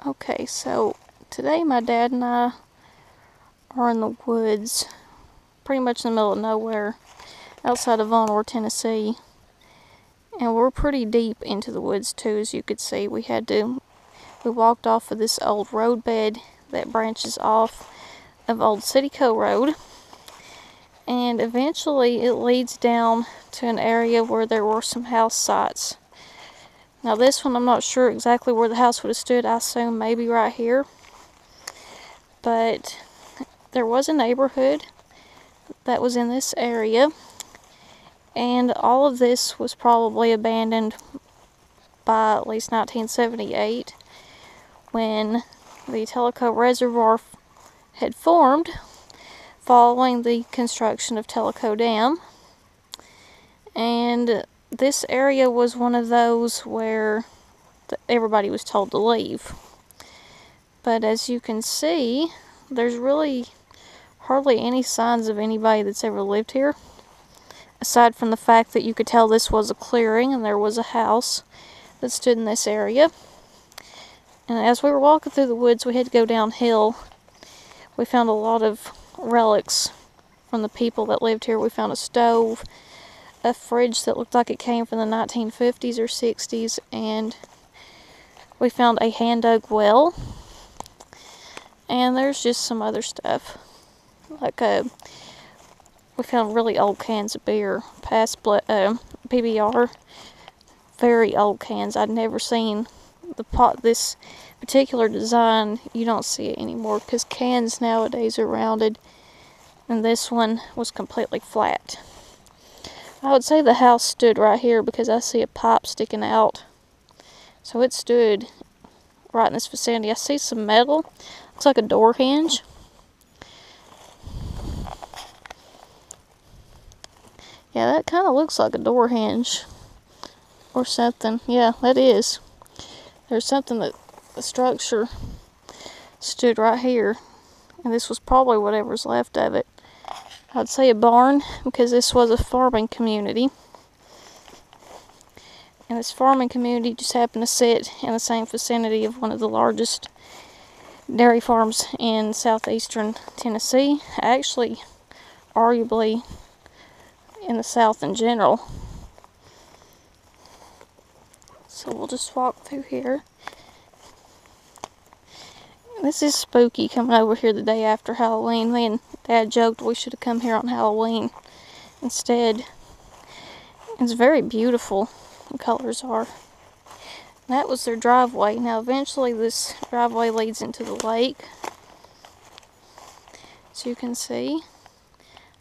Okay, so today my dad and I are in the woods, pretty much in the middle of nowhere, outside of Vonore, Tennessee. And we're pretty deep into the woods too, as you could see. We walked off of this old roadbed that branches off of Old Tellico Road. And eventually it leads down to an area where there were some house sites. Now this one, I'm not sure exactly where the house would have stood. I assume maybe right here. But there was a neighborhood that was in this area. And all of this was probably abandoned by at least 1978, when the Tellico Reservoir had formed following the construction of Tellico Dam. And this area was one of those where everybody was told to leave. But as you can see, there's really hardly any signs of anybody that's ever lived here, aside from the fact that you could tell this was a clearing and there was a house that stood in this area. And as we were walking through the woods, we had to go downhill. We found a lot of relics from the people that lived here. We found a stove, a fridge that looked like it came from the 1950s or 60s, and we found a hand-dug well. And there's just some other stuff, like we found really old cans of beer, past PBR, very old cans. I'd never seen this particular design. You don't see it anymore because cans nowadays are rounded, and this one was completely flat. I would say the house stood right here because I see a pipe sticking out. So it stood right in this vicinity. I see some metal. Looks like a door hinge. Yeah, that kind of looks like a door hinge or something. Yeah, that is. There's something that the structure stood right here, and this was probably whatever's left of it. I'd say a barn because this was a farming community, and this farming community just happened to sit in the same vicinity of one of the largest dairy farms in southeastern Tennessee, actually arguably in the South in general. So we'll just walk through here. This is spooky coming over here the day after Halloween. Me and Dad joked we should have come here on Halloween instead. It's very beautiful, the colors are. That was their driveway. Now eventually this driveway leads into the lake, as you can see.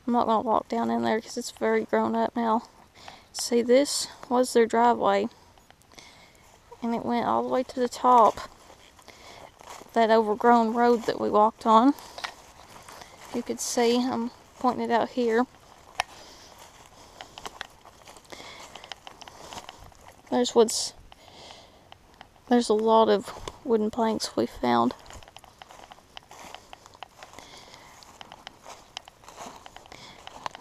I'm not going to walk down in there because it's very grown up now. See, this was their driveway, and it went all the way to the top, that overgrown road that we walked on. You could see, I'm pointing it out here. There's a lot of wooden planks we found.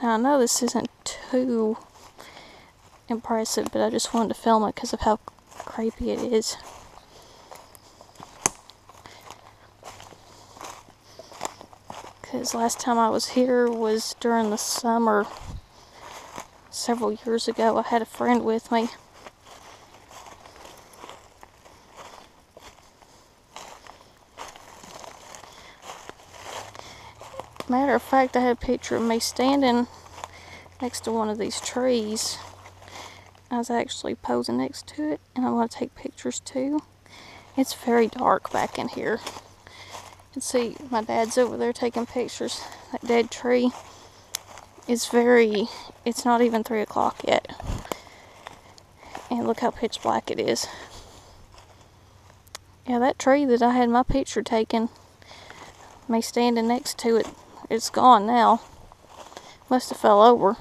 Now I know this isn't too impressive, but I just wanted to film it because of how creepy it is. Because last time I was here was during the summer several years ago. I had a friend with me. Matter of fact, I had a picture of me standing next to one of these trees. I was actually posing next to it, and I want to take pictures too. It's very dark back in here. You can see my dad's over there taking pictures. That dead tree is it's not even 3 o'clock yet. And look how pitch black it is. Yeah, that tree that I had my picture taken, me standing next to it, it's gone now. Must have fell over.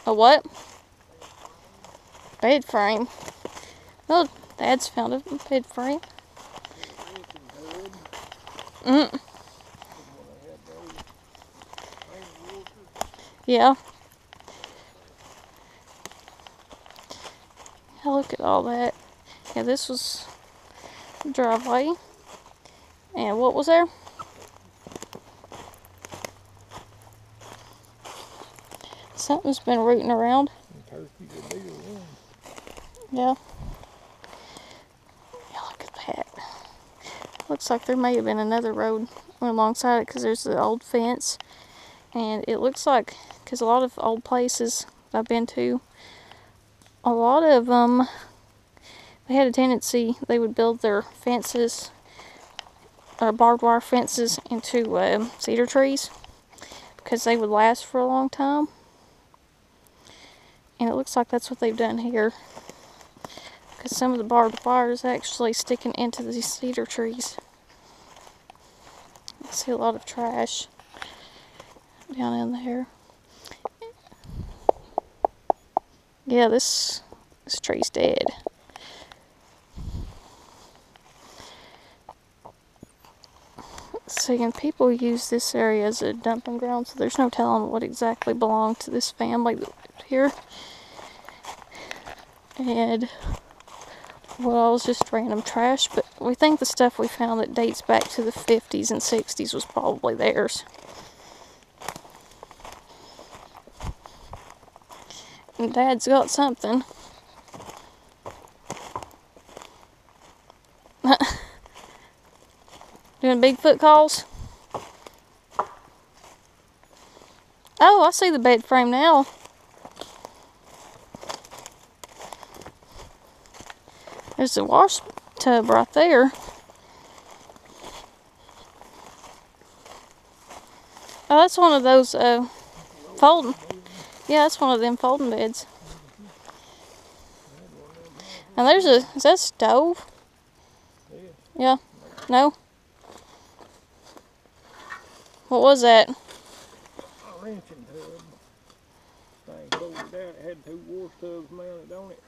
A what? Bed frame. Oh, Dad's found a bed frame. Yeah. Yeah, look at all that. Yeah, this was the driveway. And what was there? Something's been rooting around. Yeah. Yeah, look at that. Looks like there may have been another road alongside it because there's the old fence. And it looks like, because a lot of old places I've been to, a lot of them, they had a tendency, they would build their fences, or barbed wire fences, into cedar trees because they would last for a long time. And it looks like that's what they've done here, because some of the barbed wire is actually sticking into these cedar trees. I see a lot of trash down in there. Yeah, this tree's dead. See, and people use this area as a dumping ground, so there's no telling what exactly belonged to this family that lived here. And well, it was just random trash, but we think the stuff we found that dates back to the 50s and 60s was probably theirs. And Dad's got something. Doing Bigfoot calls? Oh, I see the bed frame now. There's a wash tub right there. Oh, that's one of those folding. Yeah, that's one of them folding beds. And there's a, is that a stove? Yeah. No? What was that? A wrenching tub. Thing folded out. It had 2 wash tubs mounted on it.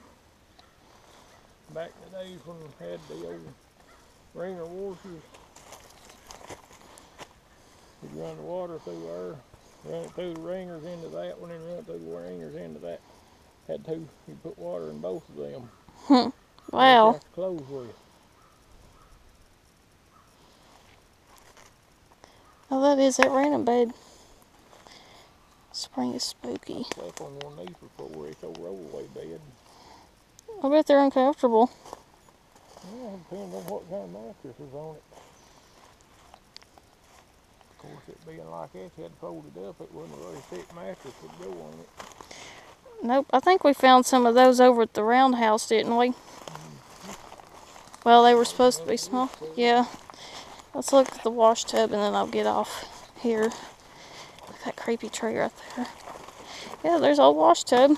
Back in the days when we had the old wringer washers. You'd run the water through there, run it through the wringers into that one, and run it through the wringers into that. Had 2, you put water in both of them. Wow. Clothes with. Oh, that is that random bed. Spring is spooky. I slept on one of these before. It's a rollaway bed. I bet they're uncomfortable. Yeah, it depends on what kind of mattress is on it. Of course, it being like this, you had to fold it up. It wasn't a very thick mattress would go on it. Nope, I think we found some of those over at the roundhouse, didn't we? Well, they were supposed to be small. Yeah. Let's look at the wash tub and then I'll get off here. Look at that creepy tree right there. Yeah, there's an old wash tub.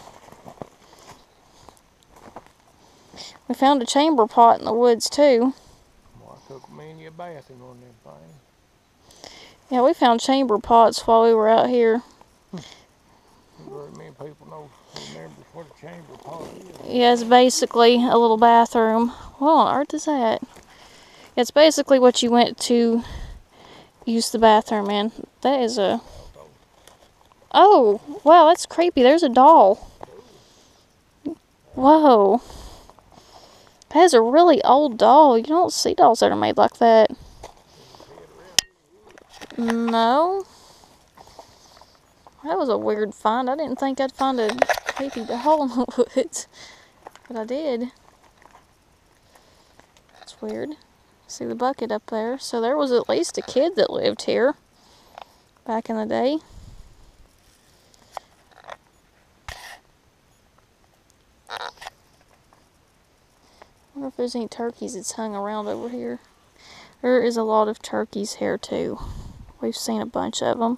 We found a chamber pot in the woods too. Well, I took many a bath in one of them things. Yeah, we found chamber pots while we were out here. Very many people remember what a chamber pot is. Yeah, it's basically a little bathroom. What on earth is that? It's basically what you went to use the bathroom in. That is a... Oh, wow, that's creepy. There's a doll. Whoa. That is a really old doll. You don't see dolls that are made like that. No. That was a weird find. I didn't think I'd find a creepy doll in the woods. But I did. That's weird. See the bucket up there. So there was at least a kid that lived here back in the day. I wonder if there's any turkeys that's hung around over here. There is a lot of turkeys here too. We've seen a bunch of them.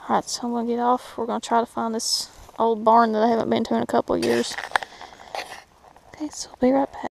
Alright, so I'm going to get off. We're going to try to find this old barn that I haven't been to in a couple of years. Okay, so I'll be right back.